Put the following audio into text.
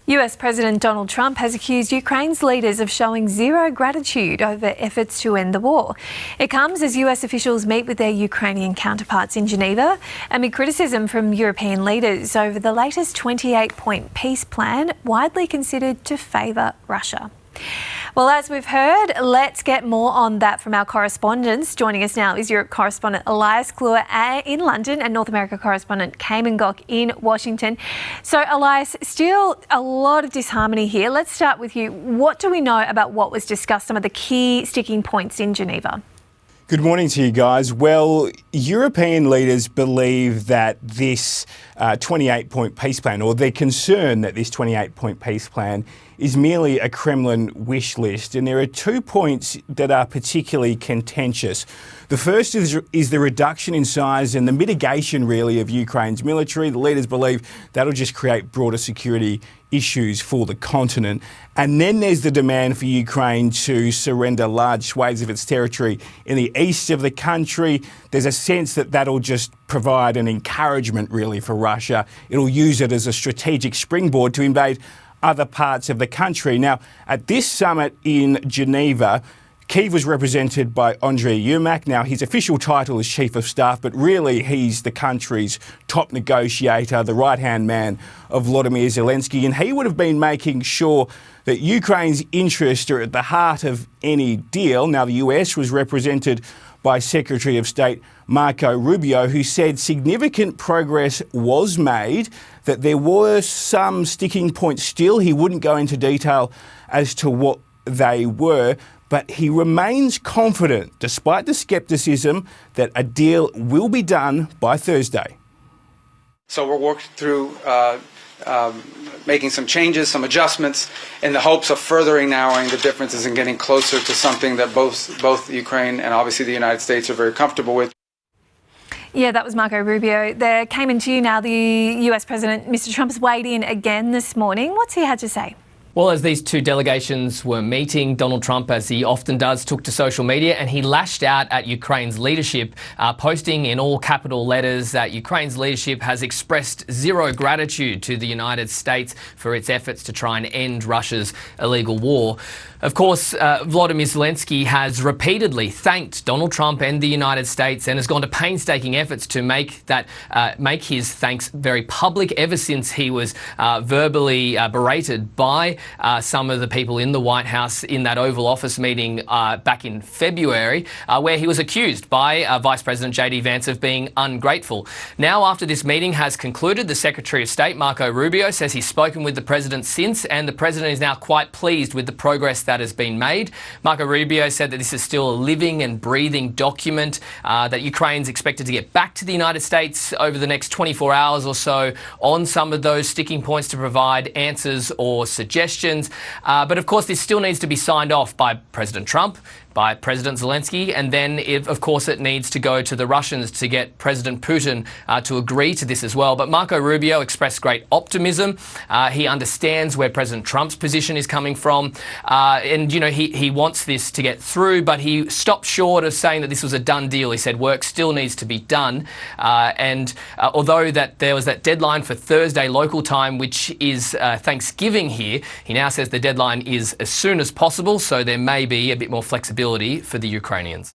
US President Donald Trump has accused Ukraine's leaders of showing zero gratitude over efforts to end the war. It comes as US officials meet with their Ukrainian counterparts in Geneva amid criticism from European leaders over the latest 28-point peace plan, widely considered to favour Russia. Well, as we've heard, let's get more on that from our correspondents. Joining us now is Europe correspondent Elias Kluwer in London and North America correspondent Cayman Gok in Washington. So, Elias, still a lot of disharmony here. Let's start with you. What do we know about what was discussed, some of the key sticking points in Geneva? Good morning to you guys. Well, European leaders believe that this 28-point peace plan, or they're concerned that this 28-point peace plan is merely a Kremlin wish list. And there are 2 points that are particularly contentious. The first is the reduction in size and the mitigation, really, of Ukraine's military. The leaders believe that'll just create broader security issues for the continent. And then there's the demand for Ukraine to surrender large swathes of its territory in the east of the country. There's a sense that that'll just provide an encouragement, really, for Russia. It'll use it as a strategic springboard to invade other parts of the country. Now, at this summit in Geneva, Kyiv was represented by Andriy Yermak. Now, his official title is Chief of Staff, but really he's the country's top negotiator, the right-hand man of Volodymyr Zelensky, and he would have been making sure that Ukraine's interests are at the heart of any deal. Now, the US was represented by Secretary of State Marco Rubio, who said significant progress was made, that there were some sticking points still. He wouldn't go into detail as to what they were, but he remains confident, despite the scepticism, that a deal will be done by Thursday. So we're working through making some changes, some adjustments, in the hopes of furthering narrowing the differences and getting closer to something that both Ukraine and obviously the United States are very comfortable with. Yeah, that was Marco Rubio. There came into you now. The US President, Mr. Trump, has weighed in again this morning. What's he had to say? Well, as these two delegations were meeting, Donald Trump, as he often does, took to social media and he lashed out at Ukraine's leadership, posting in all capital letters that Ukraine's leadership has expressed zero gratitude to the United States for its efforts to try and end Russia's illegal war. Of course, Volodymyr Zelensky has repeatedly thanked Donald Trump and the United States and has gone to painstaking efforts to make his thanks very public, ever since he was verbally berated by some of the people in the White House in that Oval Office meeting back in February, where he was accused by Vice President J.D. Vance of being ungrateful. Now, after this meeting has concluded, the Secretary of State, Marco Rubio, says he's spoken with the President since, and the President is now quite pleased with the progress that has been made. Marco Rubio said that this is still a living and breathing document, that Ukraine's expected to get back to the United States over the next 24 hours or so on some of those sticking points to provide answers or suggestions. But of course, this still needs to be signed off by President Trump, by President Zelensky, and then, of course, it needs to go to the Russians to get President Putin to agree to this as well. But Marco Rubio expressed great optimism. He understands where President Trump's position is coming from, and, you know, he wants this to get through, but he stopped short of saying that this was a done deal. He said work still needs to be done, and although that there was that deadline for Thursday local time, which is Thanksgiving here, he now says the deadline is as soon as possible, so there may be a bit more flexibility for the Ukrainians.